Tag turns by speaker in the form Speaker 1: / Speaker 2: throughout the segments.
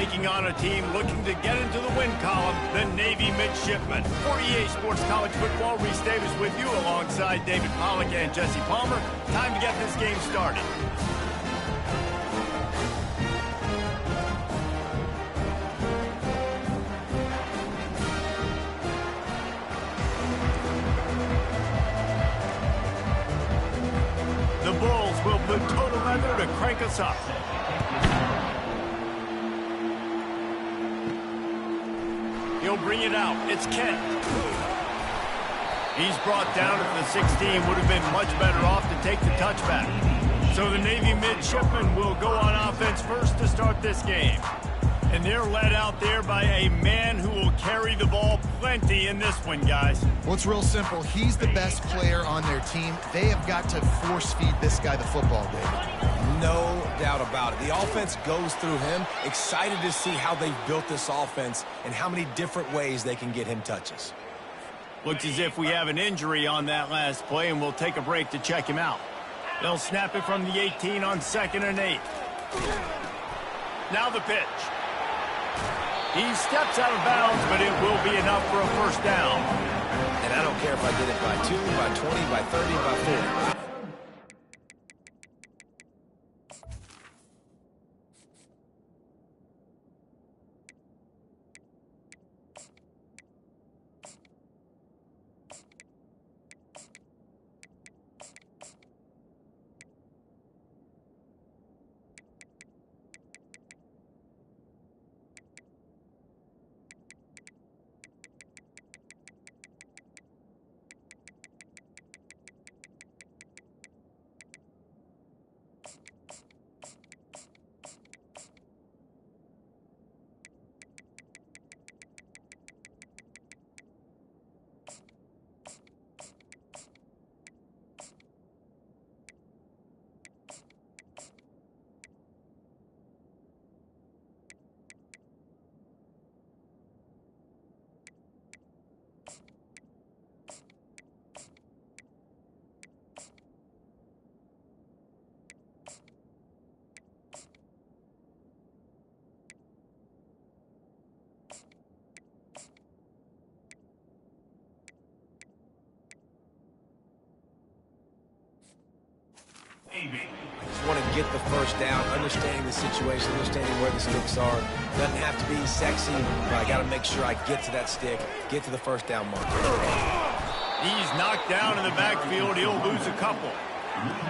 Speaker 1: taking on a team looking to get into the win column, the Navy Midshipmen. For EA Sports College Football, Reese Davis with you alongside David Pollack and Jesse Palmer. Time to get this game started. The Bulls will put total leather to crank us up. He'll bring it out. It's Kent. He's brought down at the 16. Would have been much better off to take the touchback. So the Navy Midshipmen will go on offense first to start this game. And they're led out there by a man who will carry the ball plenty in this one, guys.
Speaker 2: Well, it's real simple. He's the best player on their team. They have got to force-feed this guy the football, David.
Speaker 3: No doubt about it. The offense goes through him. Excited to see how they've built this offense and how many different ways they can get him touches.
Speaker 1: Looks as if we have an injury on that last play, and we'll take a break to check him out. They'll snap it from the 18 on 2nd and 8. Now the pitch. He steps out of bounds, but it will be enough for a first down.
Speaker 3: And I don't care if I did it by 2, by 20, by 30, by 40. Just want to get the first down, understanding the situation, understanding where the sticks are. Doesn't have to be sexy, but I got to make sure I get to that stick, get to the first down marker.
Speaker 1: He's knocked down in the backfield. He'll lose a couple.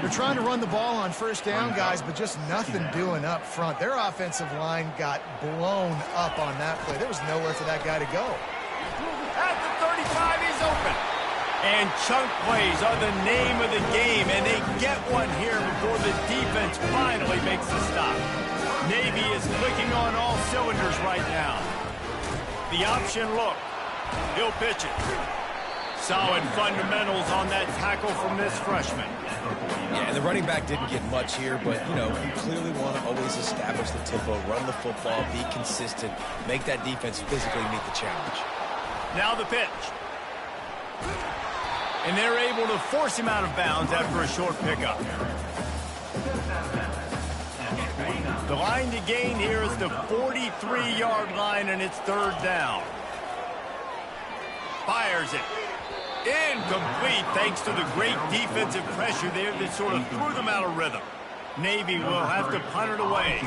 Speaker 2: They're trying to run the ball on first down, guys, but just nothing doing up front. Their offensive line got blown up on that play. There was nowhere for that guy to go.
Speaker 1: At the 35, he's open. And chunk plays are the name of the game, and they get one here before the defense finally makes the stop. Navy is clicking on all cylinders right now. The option look. He'll pitch it. Solid fundamentals on that tackle from this freshman.
Speaker 3: Yeah, and the running back didn't get much here, but, you know, you clearly want to always establish the tempo, run the football, be consistent, make that defense physically meet the challenge.
Speaker 1: Now the pitch. And they're able to force him out of bounds after a short pickup. The line to gain here is the 43-yard line, and it's 3rd down. Fires it. Incomplete thanks to the great defensive pressure there that sort of threw them out of rhythm. Navy will have to punt it away.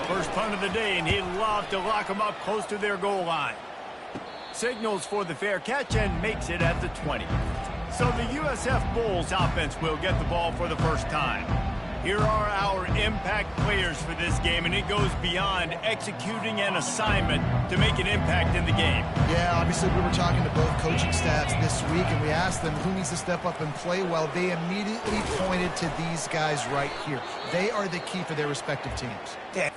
Speaker 1: First punt of the day, and he'd love to lock them up close to their goal line. Signals for the fair catch and makes it at the 20. So the USF Bulls offense will get the ball for the first time. Here are our impact players for this game, and it goes beyond executing an assignment to make an impact in the game.
Speaker 2: Yeah, obviously we were talking to both coaching staffs this week, and we asked them who needs to step up and play well. They immediately pointed to these guys right here. They are the key for their respective teams.
Speaker 3: Yeah.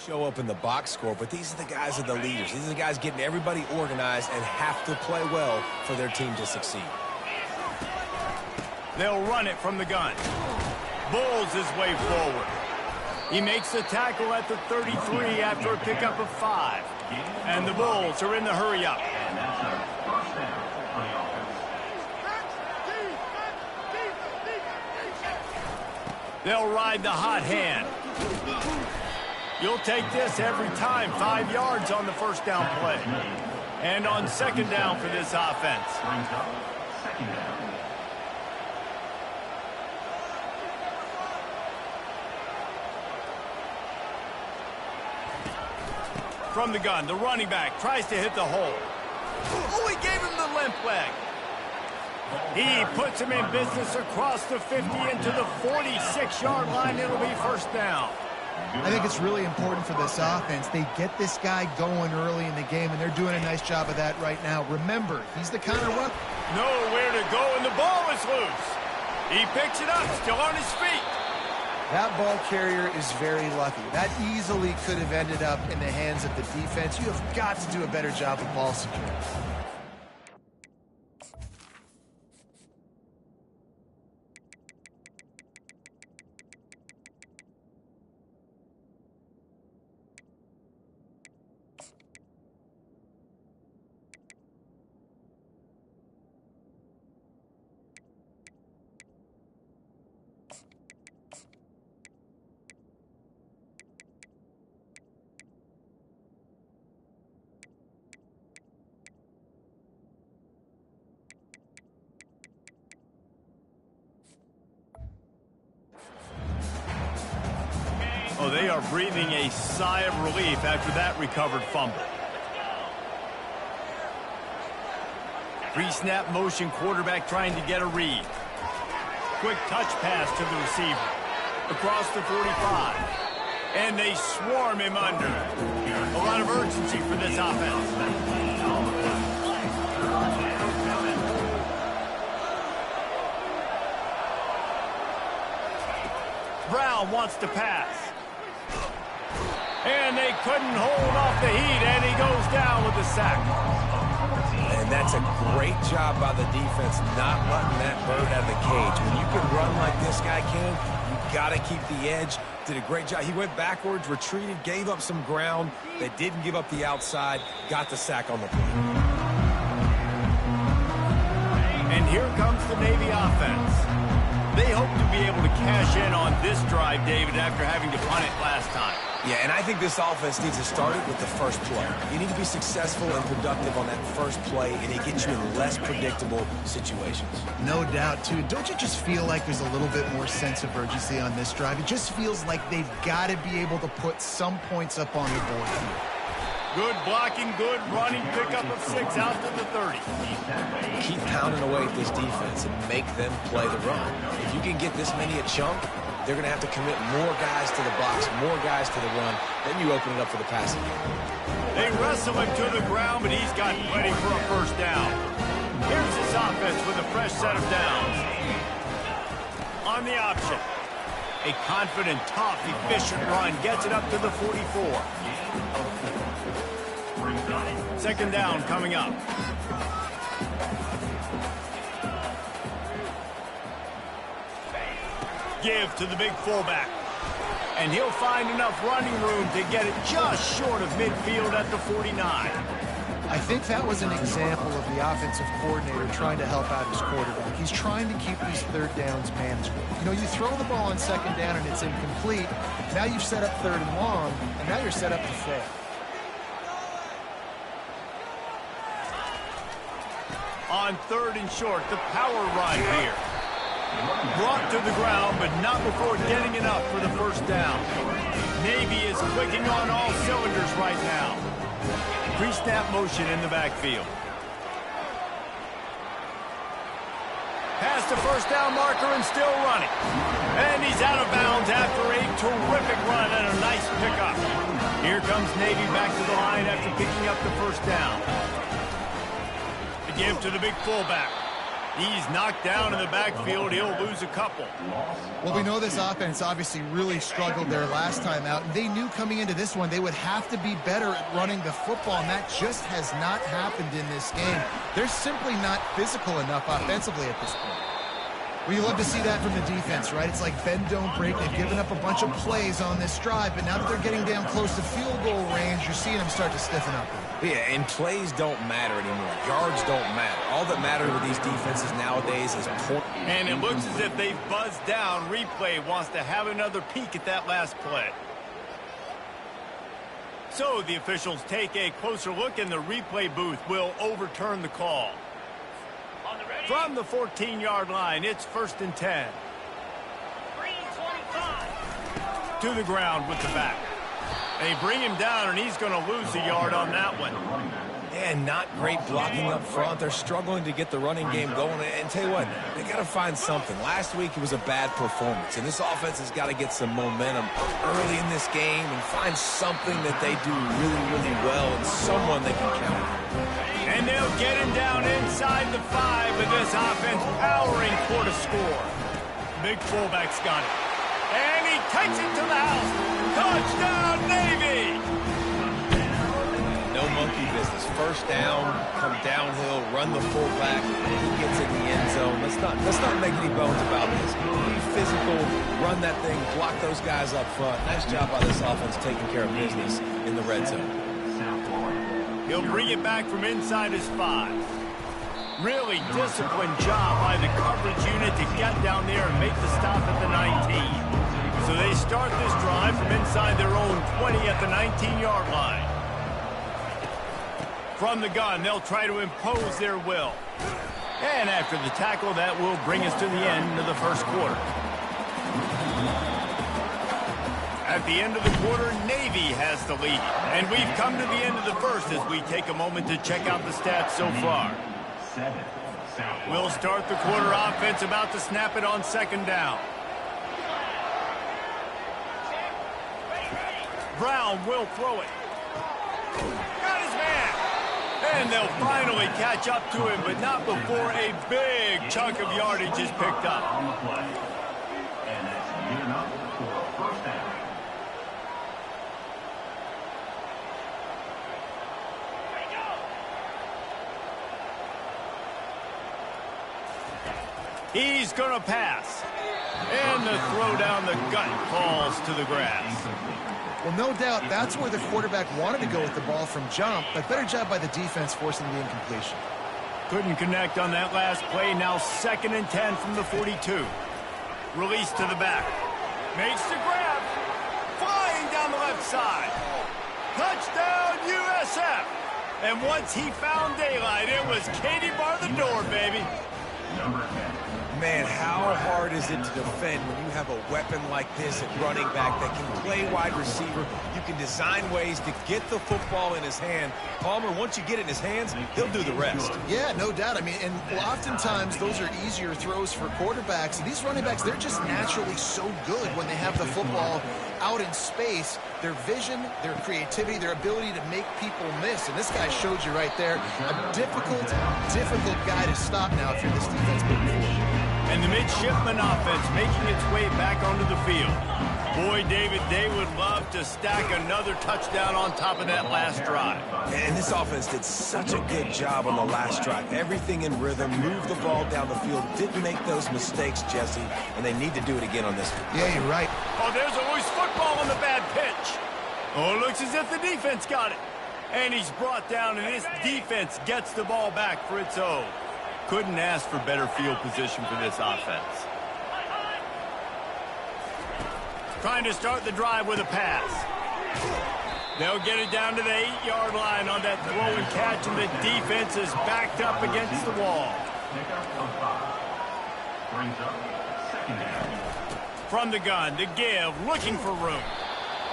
Speaker 3: show up in the box score, but these are the guys that are the leaders. These are the guys getting everybody organized and have to play well for their team to succeed.
Speaker 1: They'll run it from the gun. Bulls his way forward. He makes the tackle at the 33 after a pickup of 5. And the Bulls are in the hurry-up. They'll ride the hot hand. You'll take this every time. 5 yards on the first down play. And on second down for this offense. From the gun, the running back tries to hit the hole. Oh, he gave him the limp leg. He puts him in business across the 50 into the 46-yard line. It'll be first down.
Speaker 2: I think it's really important for this offense. They get this guy going early in the game, and they're doing a nice job of that right now. Remember, he's the kind of run.
Speaker 1: Nowhere to go, and the ball is loose. He picks it up, still on his feet.
Speaker 2: That ball carrier is very lucky. That easily could have ended up in the hands of the defense. You have got to do a better job of ball security.
Speaker 1: Oh, they are breathing a sigh of relief after that recovered fumble. Pre-snap motion quarterback trying to get a read. Quick touch pass to the receiver. Across the 45. And they swarm him under. A lot of urgency for this offense. Brown wants to pass. And they couldn't hold off the heat, and he goes down with a sack.
Speaker 3: And that's a great job by the defense, not letting that bird out of the cage. When you can run like this guy can, you got to keep the edge. Did a great job. He went backwards, retreated, gave up some ground. They didn't give up the outside, got the sack on the play.
Speaker 1: And here comes the Navy offense. They hope to be able to cash in on this drive, David, after having to punt it last time.
Speaker 3: Yeah, and I think this offense needs to start it with the first play. You need to be successful and productive on that first play, and it gets you in less predictable situations.
Speaker 2: No doubt, too. Don't you just feel like there's a little bit more sense of urgency on this drive? It just feels like they've got to be able to put some points up on the board here.
Speaker 1: Good blocking, good running, pickup of 6 out to the 30.
Speaker 3: Keep pounding away at this defense and make them play the run. If you can get this many a chunk, they're going to have to commit more guys to the box, more guys to the run. Then you open it up for the passing game.
Speaker 1: They wrestle him to the ground, but he's got plenty for a first down. Here's this offense with a fresh set of downs. On the option. A confident, tough, efficient run gets it up to the 44. Second down coming up. Give to the big fullback. And he'll find enough running room to get it just short of midfield at the 49.
Speaker 2: I think that was an example of the offensive coordinator trying to help out his quarterback. He's trying to keep these third downs manageable. You know, you throw the ball on second down and it's incomplete. Now you've set up third and long, and now you're set up to fail.
Speaker 1: On third and short, the power run here. Brought to the ground, but not before getting enough for the first down. Navy is clicking on all cylinders right now. Pre-snap motion in the backfield. Past the first down marker and still running. And he's out of bounds after a terrific run and a nice pickup. Here comes Navy back to the line after picking up the first down. The give to the big fullback. He's knocked down in the backfield. He'll lose a couple.
Speaker 2: Well, we know this offense obviously really struggled their last time out. They knew coming into this one they would have to be better at running the football, and that just has not happened in this game. They're simply not physical enough offensively at this point. Well, you love to see that from the defense, right? It's like bend, don't break. They've given up a bunch of plays on this drive, but now that they're getting down close to field goal range, you're seeing them start to stiffen up.
Speaker 3: Yeah, and plays don't matter anymore. Yards don't matter. All that matters with these defenses nowadays is point.
Speaker 1: And it looks as if they've buzzed down. Replay wants to have another peek at that last play. So the officials take a closer look, and the replay booth will overturn the call. From the 14-yard line, it's 1st and 10. To the ground with the back. They bring him down, and he's going to lose a yard on that one.
Speaker 3: Yeah, not great blocking up front. They're struggling to get the running game going. And tell you what, they got to find something. Last week it was a bad performance, and this offense has got to get some momentum early in this game and find something that they do really, really well and someone they can count on.
Speaker 1: And they'll get him down inside the 5 with this offense powering for the score. Big fullback's got it. And he takes it to the house. Touchdown, Navy!
Speaker 3: No monkey business. First down, come downhill, run the fullback. He gets in the end zone. Let's not make any bones about this. Be physical, run that thing, block those guys up front. Nice job by this offense taking care of business in the red zone.
Speaker 1: He'll bring it back from inside his 5. Really disciplined job by the coverage unit to get down there and make the stop at the 19. So they start this drive from inside their own 20 at the 19-yard line. From the gun, they'll try to impose their will. And after the tackle, that will bring us to the end of the first quarter. At the end of the quarter, Navy has the lead. And we've come to the end of the first as we take a moment to check out the stats so far. We'll start the quarter offense about to snap it on 2nd down. Brown will throw it. Got his man. And they'll finally catch up to him, but not before a big chunk of yardage is picked up.
Speaker 4: And that's good enough for a 1st down.
Speaker 1: He's going to pass. And the throw down the gut falls to the grass.
Speaker 2: Well, no doubt that's where the quarterback wanted to go with the ball from jump, but better job by the defense forcing the incompletion.
Speaker 1: Couldn't connect on that last play. Now 2nd and 10 from the 42. Release to the back. Makes the grab. Flying down the left side. Touchdown, USF. And once he found daylight, it was Katie bar the door, baby.
Speaker 4: Number 10.
Speaker 3: Man, how hard is it to defend when you have a weapon like this at running back that can play wide receiver? You can design ways to get the football in his hand. Palmer, once you get it in his hands, he'll do the rest.
Speaker 2: Yeah, no doubt. I mean, and oftentimes those are easier throws for quarterbacks. And these running backs, they're just naturally so good when they have the football out in space. Their vision, their creativity, their ability to make people miss. And this guy showed you right there. A difficult guy to stop now if you're this defense moving forward.
Speaker 1: And the midshipman offense making its way back onto the field. Boy, David, they would love to stack another touchdown on top of that last drive.
Speaker 3: And this offense did such a good job on the last drive. Everything in rhythm, moved the ball down the field, didn't make those mistakes, Jesse, and they need to do it again on this one.
Speaker 2: Yeah, you're right.
Speaker 1: Oh, there's always football on the bad pitch. Oh, it looks as if the defense got it. And he's brought down, and this defense gets the ball back for its own. Couldn't ask for better field position for this offense. Trying to start the drive with a pass. They'll get it down to the 8-yard line on that throw and catch, and the defense is backed up against the wall.
Speaker 4: Brings up 2nd down.
Speaker 1: From the gun, the give, looking for room.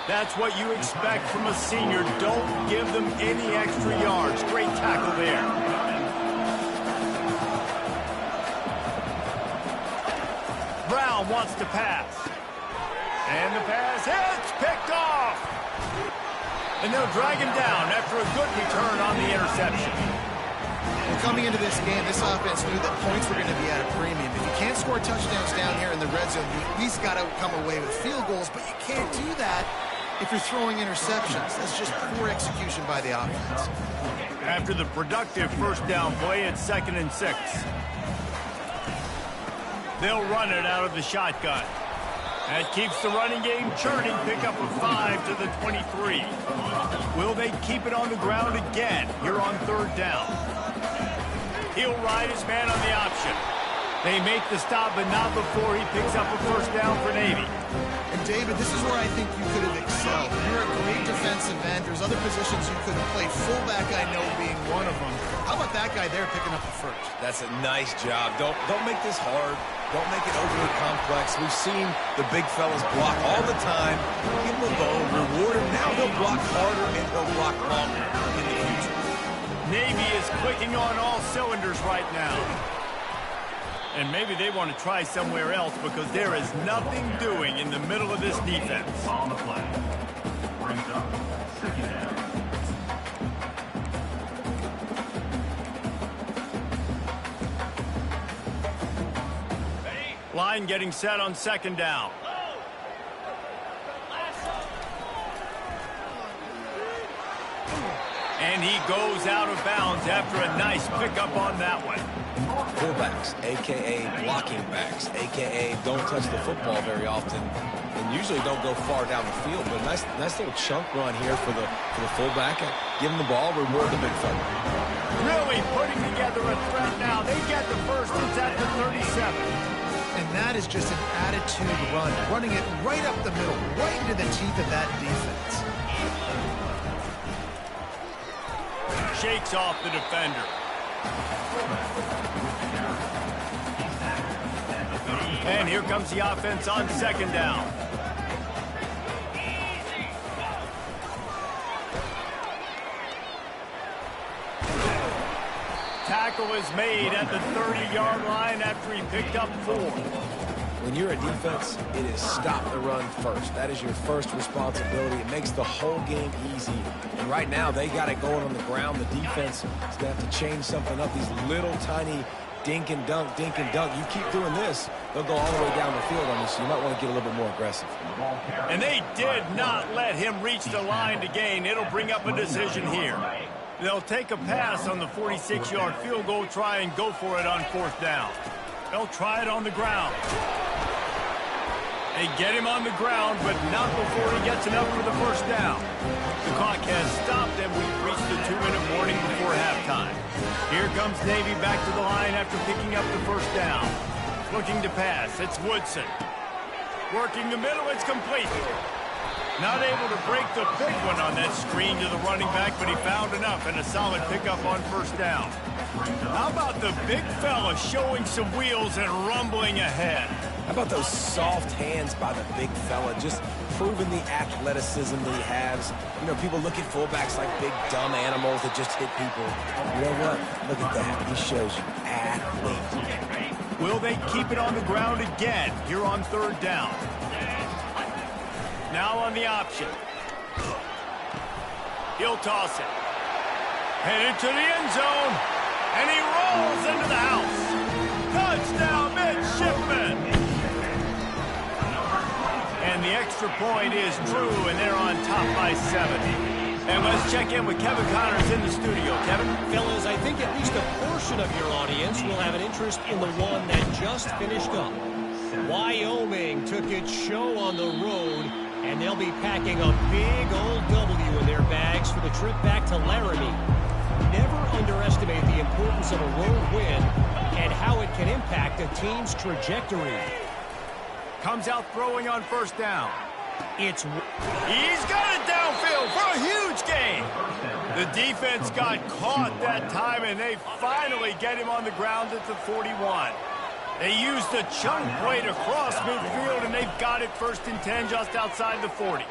Speaker 1: That's what you expect from a senior. Don't give them any extra yards. Great tackle there. Brown wants to pass. And the pass hits, picked off. And they'll drag him down after a good return on the interception.
Speaker 3: Well,
Speaker 2: Coming into this game, this offense knew that points were going to be at a premium. If you can't score touchdowns down here in the red zone, you at least got to come away with field goals, but you can't do that if you're throwing interceptions. That's just poor execution by the offense.
Speaker 1: After the productive first down play, it's 2nd and 6. They'll run it out of the shotgun. That keeps the running game churning. Pick up a 5 to the 23. Will they keep it on the ground again? Here on 3rd down. He'll ride his man on the option. They make the stop, but not before he picks up a first down for Navy.
Speaker 2: And David, this is where I think you could have excelled. You're a great defensive end. There's other positions you could have played. Fullback, I know, being one of them. How about that guy there picking up the first?
Speaker 3: That's a nice job. Don't make this hard. Don't make it overly complex. We've seen the big fellas block all the time. Give them a bone, reward him. Now they'll block harder and they'll block longer in the future.
Speaker 1: Navy is clicking on all cylinders right now. And maybe they want to try somewhere else because there is nothing doing in the middle of this defense.
Speaker 4: On the play. Brings up 2nd down.
Speaker 1: Line getting set on 2nd down. And he goes out of bounds after a nice pickup on that one.
Speaker 3: Fullbacks, a.k.a. blocking backs, a.k.a. don't touch the football very often and usually don't go far down the field. But a nice little chunk run here for the fullback. Give him the ball, reward the big fella.
Speaker 1: Really putting together a threat now. They get the first. It's at the 37.
Speaker 2: And that is just an attitude run, running it right up the middle, right into the teeth of that defense.
Speaker 1: Shakes off the defender. And here comes the offense on 2nd down. Tackle is made at the 30-yard line after he picked up 4.
Speaker 3: When you're a defense, it is stop the run first. That is your first responsibility. It makes the whole game easy. And right now, they got it going on the ground. The defense is going to have to change something up. These little tiny dink and dunk, dink and dunk. You keep doing this, they'll go all the way down the field on you, so you might want to get a little bit more aggressive.
Speaker 1: And they did not let him reach the line to gain. It'll bring up a decision here. They'll take a pass on the 46-yard field goal, try and go for it on 4th down. They'll try it on the ground. They get him on the ground, but not before he gets enough for the first down. The clock has stopped, and we've reached the 2-minute warning before halftime. Here comes Navy back to the line after picking up the first down. Looking to pass, it's Woodson. Working the middle, it's complete. Not able to break the big one on that screen to the running back, but he found enough and a solid pickup on first down. How about the big fella showing some wheels and rumbling ahead?
Speaker 3: How about those soft hands by the big fella, just proving the athleticism that he has. You know, people look at fullbacks like big, dumb animals that just hit people. You know what? Look at that. He shows you athlete.
Speaker 1: Will they keep it on the ground again here on 3rd down? Now on the option. He'll toss it. Headed to the end zone. And he rolls into the house. Touchdown, midshipman. And the extra point is true, and they're on top by 7. And let's check in with Kevin Connors in the studio. Kevin?
Speaker 5: Fellas, I think at least a portion of your audience will have an interest in the one that just finished up. Wyoming took its show on the road, and they'll be packing a big old W in their bags for the trip back to Laramie. Never underestimate the importance of a road win and how it can impact a team's trajectory.
Speaker 1: Comes out throwing on first down.
Speaker 5: He's
Speaker 1: got it downfield for a huge gain. The defense got caught that time, and they finally get him on the ground at the 41. They used a chunk play to cross midfield, and they've got it 1st and 10 just outside the 40.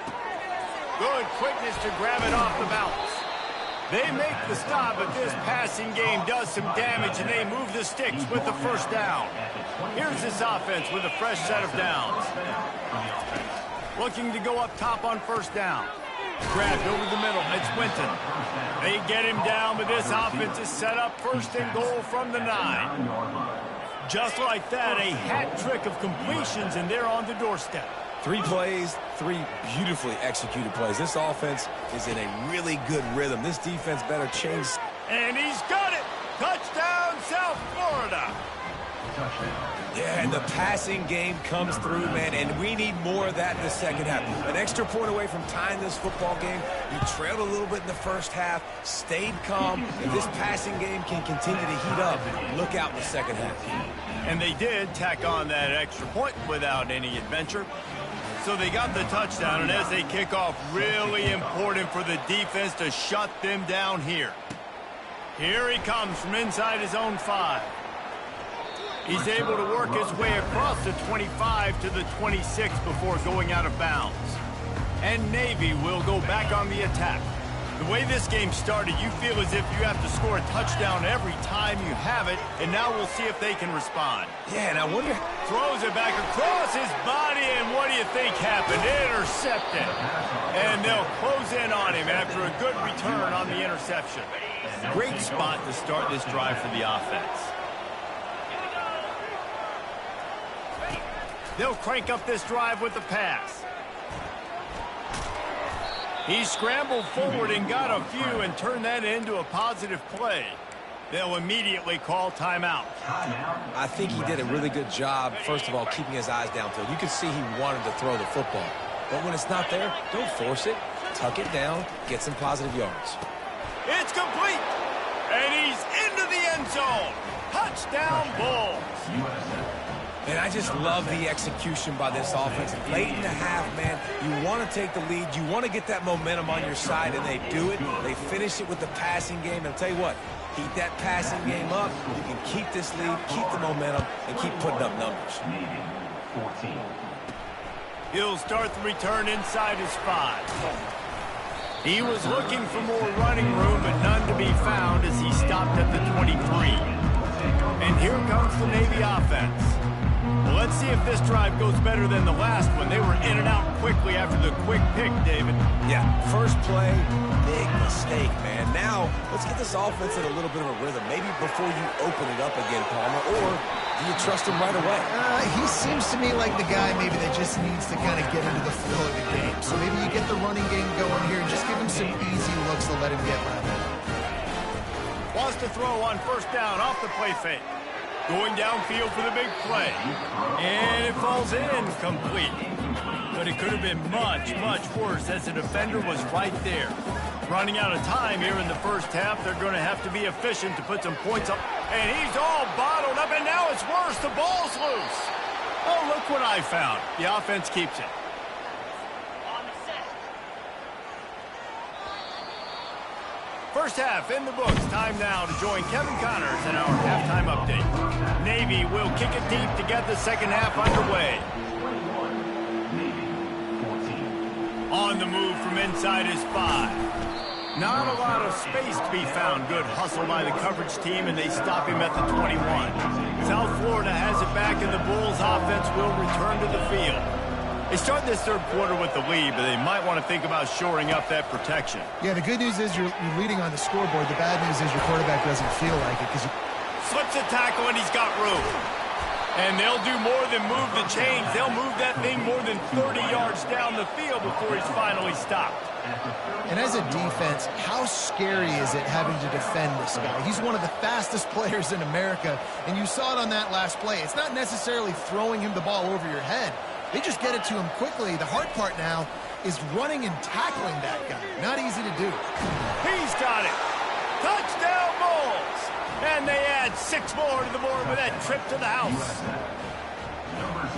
Speaker 1: Good quickness to grab it off the bounce. They make the stop, but this passing game does some damage, and they move the sticks with the first down. Here's this offense with a fresh set of downs. Looking to go up top on first down. Grabbed over the middle. It's Winton. They get him down, but this offense is set up first and goal from the 9. Just like that, a hat trick of completions, and they're on the doorstep.
Speaker 3: 3 plays, 3 beautifully executed plays. This offense is in a really good rhythm. This defense better change.
Speaker 1: And he's got it. Touchdown, South Florida.
Speaker 3: Yeah, and the passing game comes through, man, and we need more of that in the second half. An extra point away from tying this football game. You trailed a little bit in the first half, stayed calm. If this passing game can continue to heat up, look out in the second half.
Speaker 1: And they did tack on that extra point without any adventure. So they got the touchdown, and as they kick off, really important for the defense to shut them down here. Here he comes from inside his own 5. He's able to work his way across the 25 to the 26 before going out of bounds. And Navy will go back on the attack. The way this game started, you feel as if you have to score a touchdown every time you have it, and now we'll see if they can respond.
Speaker 3: Yeah, and I wonder...
Speaker 1: Throws it back across his body, and what do you think happened? Intercepted. And they'll close in on him after a good return on the interception. Great spot to start this drive for the offense. They'll crank up this drive with the pass. He scrambled forward and got a few and turned that into a positive play. They'll immediately call timeout.
Speaker 3: I think he did a really good job, first of all, keeping his eyes downfield. You could see he wanted to throw the football. But when it's not there, don't force it. Tuck it down, get some positive yards.
Speaker 1: It's complete. And he's into the end zone. Touchdown, Bulls.
Speaker 3: And I just love the execution by this offense. Late in the half, man, you want to take the lead. You want to get that momentum on your side, and they do it. They finish it with the passing game. And I'll tell you what, keep that passing game up. You can keep this lead, keep the momentum, and keep putting up numbers.
Speaker 1: He'll start the return inside his 5. He was looking for more running room, but none to be found as he stopped at the 23. And here comes the Navy offense. Well, let's see if this drive goes better than the last one. They were in and out quickly after the quick pick, David.
Speaker 3: Yeah, first play, big mistake, man. Now, let's get this offense in a little bit of a rhythm. Maybe before you open it up again, Palmer, or do you trust him right away?
Speaker 2: He seems to me like the guy maybe that just needs to kind of get into the flow of the game. So maybe you get the running game going here and just give him some easy looks to let him get rather.
Speaker 1: Wants to throw on first down off the play fake. Going downfield for the big play. And it falls in complete. But it could have been much, much worse as the defender was right there. Running out of time here in the first half. They're going to have to be efficient to put some points up. And he's all bottled up, and now it's worse. The ball's loose. Oh, look what I found. The offense keeps it. First half in the books. Time now to join Kevin Connors in our halftime update. Navy will kick it deep to get the second half underway. On the move from inside his 5. Not a lot of space to be found. Good hustle by the coverage team, and they stop him at the 21. South Florida has it back, and the Bulls offense will return to the field. They start this third quarter with the lead, but they might want to think about shoring up that protection.
Speaker 2: Yeah, the good news is you're leading on the scoreboard. The bad news is your quarterback doesn't feel like it because
Speaker 1: slips a tackle, and he's got room. And they'll do more than move the chains. They'll move that thing more than 30 yards down the field before he's finally stopped.
Speaker 2: And as a defense, how scary is it having to defend this guy? He's one of the fastest players in America, and you saw it on that last play. It's not necessarily throwing him the ball over your head. They just get it to him quickly. The hard part now is running and tackling that guy. Not easy to do.
Speaker 1: He's got it. Touchdown, Bulls. And they add 6 more to the board with that trip to the house.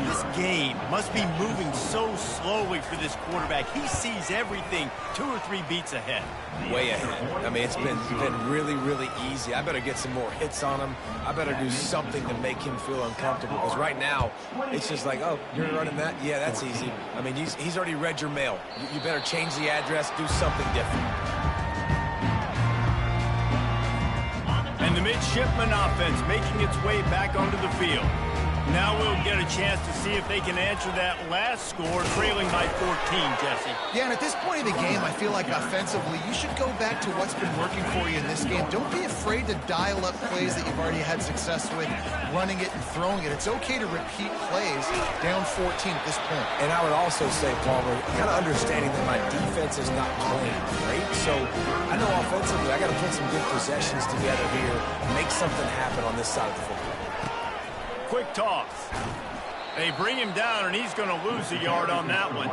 Speaker 1: This game must be moving so slowly for this quarterback. He sees everything 2 or 3 beats ahead.
Speaker 3: Way ahead. I mean, it's been really, really easy. I better get some more hits on him. I better do something to make him feel uncomfortable. Because right now, it's just like, oh, you're running that? Yeah, that's easy. I mean, he's already read your mail. You better change the address, do something different.
Speaker 1: And the midshipman offense making its way back onto the field. Now we'll get a chance to see if they can answer that last score, trailing by 14, Jesse.
Speaker 2: Yeah, and at this point of the game, I feel like offensively, you should go back to what's been working for you in this game. Don't be afraid to dial up plays that you've already had success with, running it and throwing it. It's okay to repeat plays down 14 at this point.
Speaker 3: And I would also say, Palmer, kind of understanding that my defense is not playing great. So I know offensively, I got to put some good possessions together here and make something happen on this side of the football.
Speaker 1: Quick toss. They bring him down, and he's going to lose a yard on that one.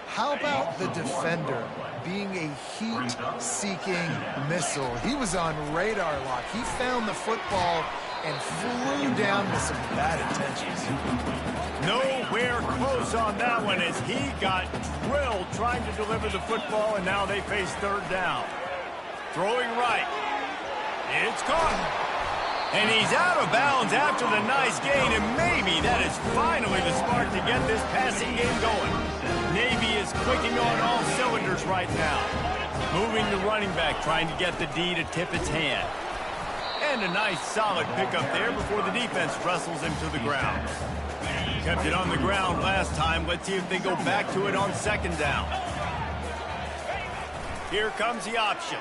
Speaker 2: How about the defender being a heat-seeking missile? He was on radar lock. He found the football and flew down with some bad intentions.
Speaker 1: Nowhere close on that one as he got drilled trying to deliver the football, and now they face third down. Throwing right. It's caught. And he's out of bounds after the nice gain, and maybe that is finally the spark to get this passing game going. Navy is clicking on all cylinders right now. Moving the running back, trying to get the D to tip its hand. And a nice solid pickup there before the defense wrestles him to the ground. Kept it on the ground last time. Let's see if they go back to it on second down. Here comes the option.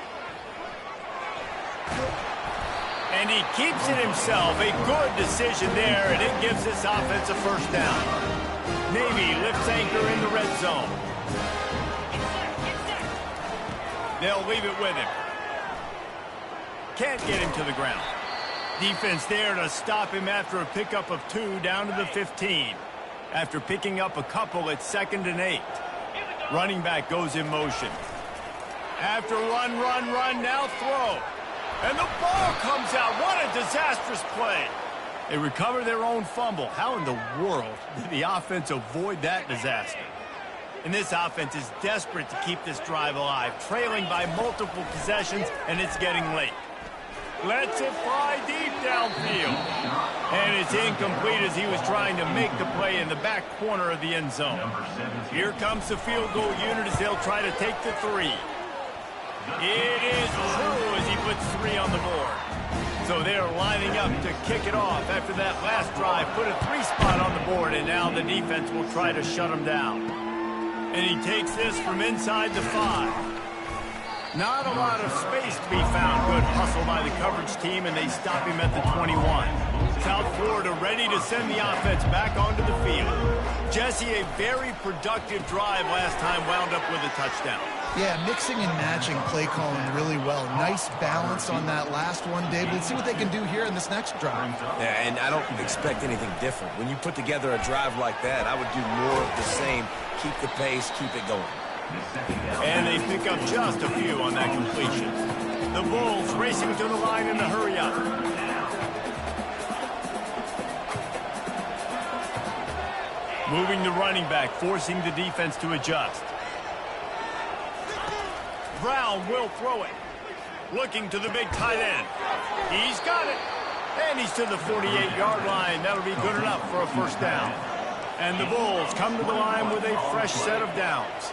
Speaker 1: And he keeps it himself. A good decision there, and it gives this offense a first down. Navy lifts anchor in the red zone. They'll leave it with him. Can't get him to the ground. Defense there to stop him after a pickup of 2 down to the 15. After picking up a couple, it's 2nd and 8. Running back goes in motion. After run, now throw. And the ball comes out. What a disastrous play. They recover their own fumble. How in the world did the offense avoid that disaster? And this offense is desperate to keep this drive alive, trailing by multiple possessions, and it's getting late. Lets it fly deep downfield. And it's incomplete as he was trying to make the play in the back corner of the end zone. Here comes the field goal unit as they'll try to take the 3. It is true as he puts 3 on the board. So they're lining up to kick it off after that last drive. Put a 3 spot on the board, and now the defense will try to shut him down. And he takes this from inside the 5. Not a lot of space to be found. Good hustle by the coverage team, and they stop him at the 21. South Florida ready to send the offense back onto the field. Jesse, a very productive drive last time, wound up with a touchdown.
Speaker 2: Yeah, mixing and matching play calling really well. Nice balance on that last one, Dave. Let's see what they can do here in this next drive.
Speaker 3: Yeah, and I don't expect anything different. When you put together a drive like that, I would do more of the same. Keep the pace, keep it going.
Speaker 1: And they pick up just a few on that completion. The Bulls racing to the line in a hurry up. Moving the running back, forcing the defense to adjust. Brown will throw it. Looking to the big tight end. He's got it. And he's to the 48-yard line. That'll be good enough for a first down. And the Bulls come to the line with a fresh set of downs.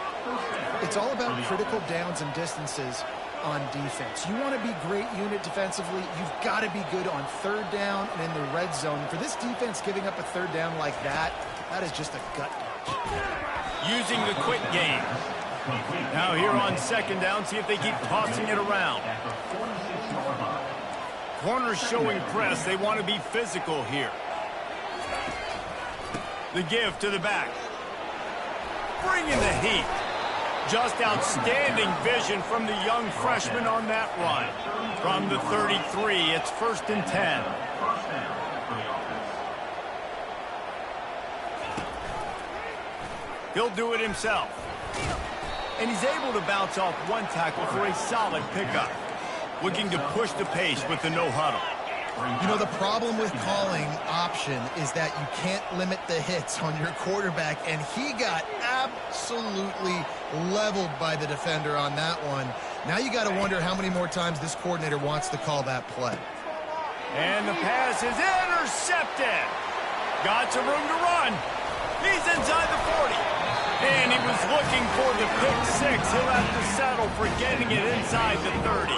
Speaker 2: It's all about critical downs and distances on defense. You want to be great unit defensively, you've got to be good on third down and in the red zone. And for this defense, giving up a third down like that, that is just a gut punch.
Speaker 1: Using the quick game. Now here on second down, see if they keep tossing it around. Corners showing press. They want to be physical here. The give to the back. Bringing the heat. Just outstanding vision from the young freshman on that run. From the 33, it's 1st and 10. He'll do it himself. And he's able to bounce off one tackle for a solid pickup. Looking to push the pace with the no huddle.
Speaker 2: You know, the problem with calling option is that you can't limit the hits on your quarterback, and he got absolutely leveled by the defender on that one. Now you got to wonder how many more times this coordinator wants to call that play.
Speaker 1: And the pass is intercepted. Got some room to run. He's inside the 40. And he was looking for the pick 6. He'll have to settle for getting it inside the 30.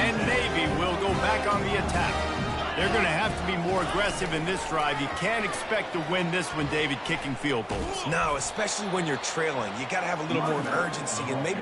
Speaker 1: And Navy will go back on the attack. They're going to have to be more aggressive in this drive. You can't expect to win this one, David, kicking field goals.
Speaker 3: No, especially when you're trailing. You got to have a little more urgency and maybe...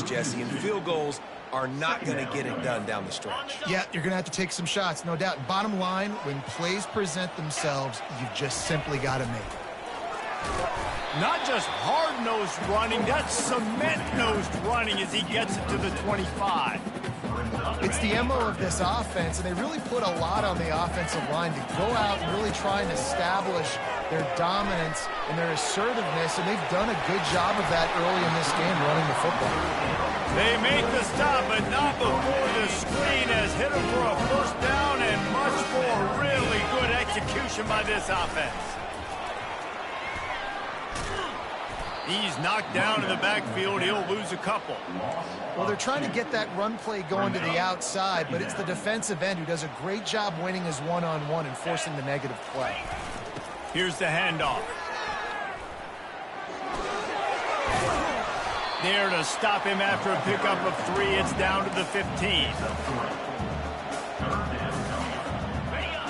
Speaker 3: Jesse, and field goals are not going to get it done down the stretch.
Speaker 2: Yeah, you're going to have to take some shots, no doubt. Bottom line, when plays present themselves, you've just simply got to make it.
Speaker 1: Not just hard-nosed running, that's cement-nosed running as he gets it to the 25.
Speaker 2: It's the MO of this offense, and they really put a lot on the offensive line to go out and really try and establish their dominance and their assertiveness, and they've done a good job of that early in this game running the football.
Speaker 1: They make the stop, but not before the screen has hit him for a first down and much more. Really good execution by this offense. He's knocked down in the backfield. He'll lose a couple.
Speaker 2: Well, they're trying to get that run play going to the outside, but it's the defensive end who does a great job winning his one-on-one and forcing the negative play.
Speaker 1: Here's the handoff. There to stop him after a pickup of 3. It's down to the 15.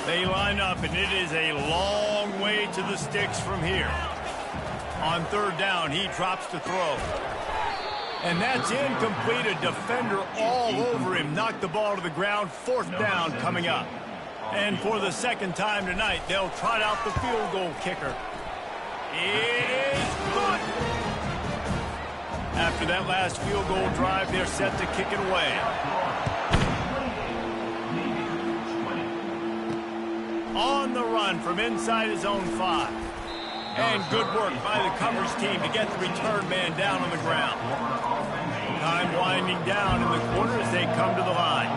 Speaker 1: They line up, and it is a long way to the sticks from here. On third down, he drops to throw. And that's incomplete. A defender all over him. Knocked the ball to the ground. Fourth down coming up. And for the second time tonight, they'll trot out the field goal kicker. It is good. After that last field goal drive, they're set to kick it away. On the run from inside his own 5. And good work by the coverage team to get the return man down on the ground. Time winding down in the corner as they come to the line.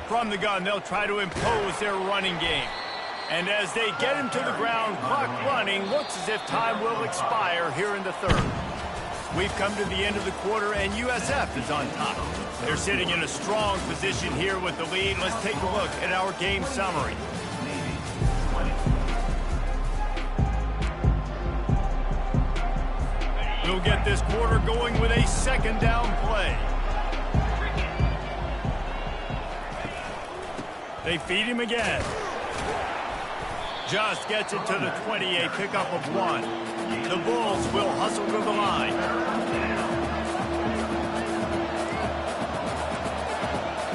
Speaker 1: From the gun, they'll try to impose their running game. And as they get him to the ground, clock running, looks as if time will expire here in the third. We've come to the end of the quarter, and USF is on top. They're sitting in a strong position here with the lead. Let's take a look at our game summary. We'll get this quarter going with a second down play. They feed him again. Just gets it to the 20, a pickup of 1. The Bulls will hustle to the line.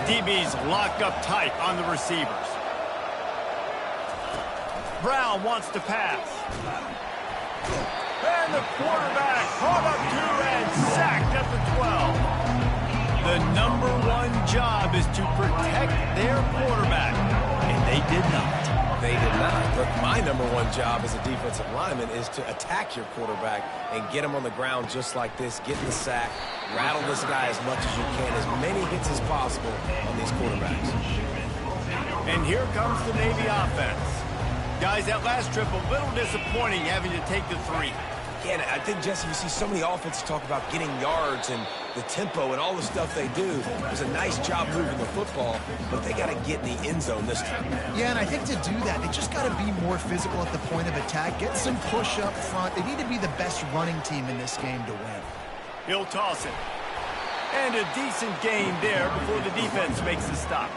Speaker 1: DB's locked up tight on the receivers. Brown wants to pass. And the quarterback caught up to and sacked at the 12. The #1 job is to protect their quarterback, and they did not.
Speaker 3: They did not. Look, my #1 job as a defensive lineman is to attack your quarterback and get him on the ground just like this, get in the sack, rattle this guy as much as you can, as many hits as possible on these quarterbacks.
Speaker 1: And here comes the Navy offense. Guys, that last trip a little disappointing having to take the 3.
Speaker 3: Yeah, I think, Jesse, you see so many offenses talk about getting yards and the tempo and all the stuff they do. It was a nice job moving the football, but they got to get in the end zone this time.
Speaker 2: Yeah, and I think to do that, they just got to be more physical at the point of attack, get some push up front. They need to be the best running team in this game to win.
Speaker 1: He'll toss it. And a decent gain there before the defense makes the stop.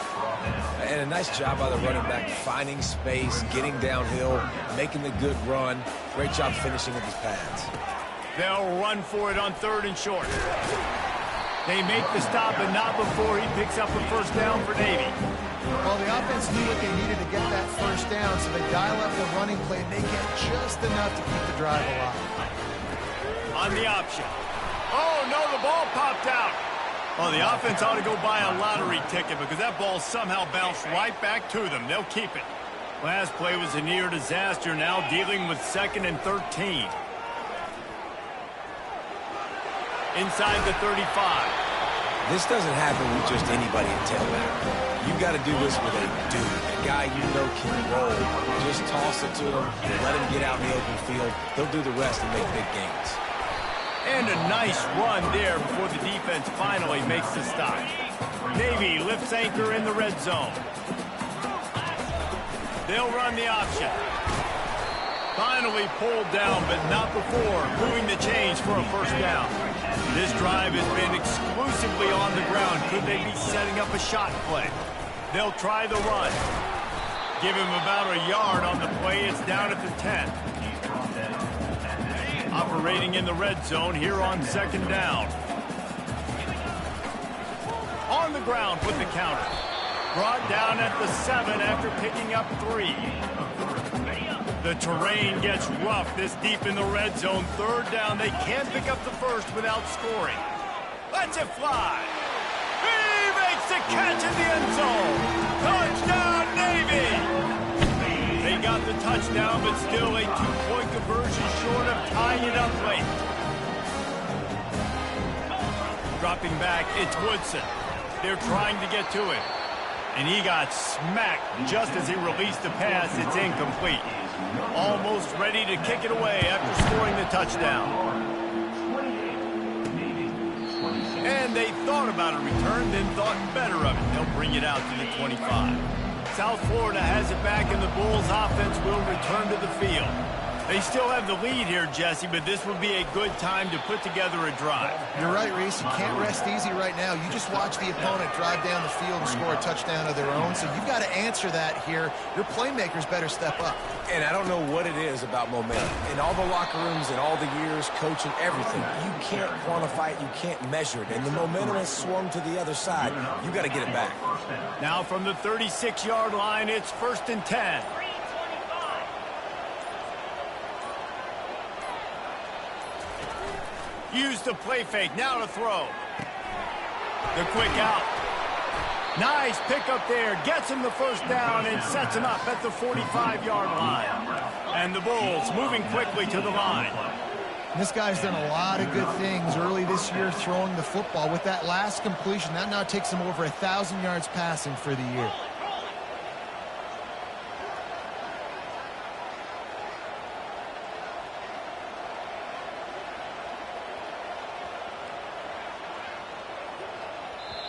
Speaker 3: And a nice job by the running back, finding space, getting downhill, making the good run. Great job finishing with his pads.
Speaker 1: They'll run for it on 3rd and short. They make the stop, but not before he picks up a first down for Navy.
Speaker 2: Well, the offense knew what they needed to get that first down, so they dial up the running play, and they get just enough to keep the drive alive.
Speaker 1: On the option. Oh, no, the ball popped out. Well, the offense ought to go buy a lottery ticket because that ball somehow bounced right back to them. They'll keep it. Last play was a near disaster, now dealing with 2nd and 13. Inside the 35.
Speaker 3: This doesn't happen with just anybody at tailback. You've got to do this with a dude, a guy you know can roll. Just toss it to him, let him get out in the open field. He'll do the rest and make big gains.
Speaker 1: And a nice run there before the defense finally makes the stop. Navy lifts anchor in the red zone. They'll run the option. Finally pulled down, but not before moving the chains for a first down. This drive has been exclusively on the ground. Could they be setting up a shot play? They'll try the run. Give him about a yard on the play. It's down at the 10. Operating in the red zone here on 2nd down. On the ground with the counter. Brought down at the 7 after picking up 3. The terrain gets rough this deep in the red zone. 3rd down. They can't pick up the first without scoring. Lets it fly. He makes the catch in the end zone. Touchdown, Navy! They got the touchdown, but still a 2-point conversion short of tying it up late. Dropping back, it's Woodson. They're trying to get to him. And he got smacked just as he released the pass. It's incomplete. Almost ready to kick it away after scoring the touchdown. And they thought about a return, then thought better of it. They'll bring it out to the 25. South Florida has it back, and the Bulls offense will return to the field. They still have the lead here, Jesse, but this would be a good time to put together a drive.
Speaker 2: You're right, Reese. You can't rest easy right now. You just watch the opponent drive down the field and score a touchdown of their own, so you've got to answer that here. Your playmakers better step up.
Speaker 3: And I don't know what it is about momentum. In all the locker rooms and all the years, coaching, everything, you can't quantify it, you can't measure it. And the momentum has swung to the other side. You got to get it back.
Speaker 1: Now from the 36-yard line, it's 1st and 10. Use the play fake, now to throw. The quick out. Nice pickup there, gets him the first down and sets him up at the 45-yard line. And the Bulls moving quickly to the line.
Speaker 2: This guy's done a lot of good things early this year throwing the football. With that last completion, that now takes him over 1,000 yards passing for the year.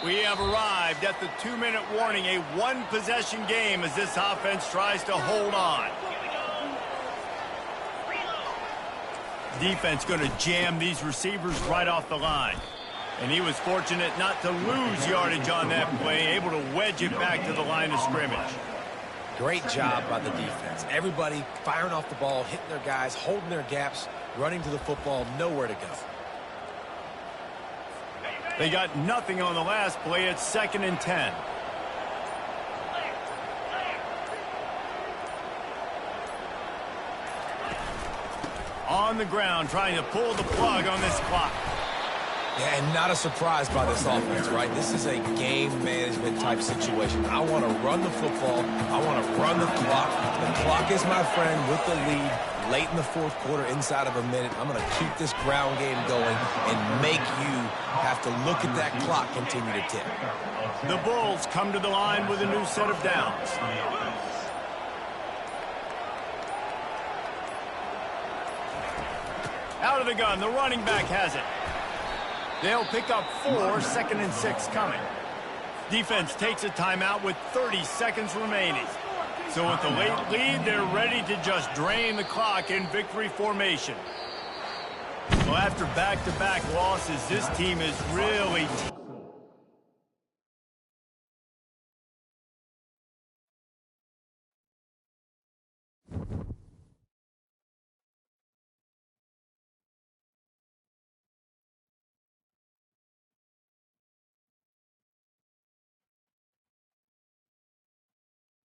Speaker 1: We have arrived at the 2-minute warning, a one-possession game as this offense tries to hold on. Defense going to jam these receivers right off the line. And he was fortunate not to lose yardage on that play, able to wedge it back to the line of scrimmage.
Speaker 3: Great job by the defense. Everybody firing off the ball, hitting their guys, holding their gaps, running to the football, nowhere to go.
Speaker 1: They got nothing on the last play. It's 2nd and 10. On the ground, trying to pull the plug on this clock.
Speaker 3: Yeah, and not a surprise by this offense, right? This is a game management type situation. I want to run the football. I want to run the clock. The clock is my friend with the lead. Late in the 4th quarter, inside of a minute, I'm going to keep this ground game going and make you have to look at that clock continue to tick.
Speaker 1: The Bulls come to the line with a new set of downs. Out of the gun, the running back has it. They'll pick up 4, 2nd and 6 coming. Defense takes a timeout with 30 seconds remaining. So with the late lead, they're ready to just drain the clock in victory formation. Well, after back-to-back losses, this team is really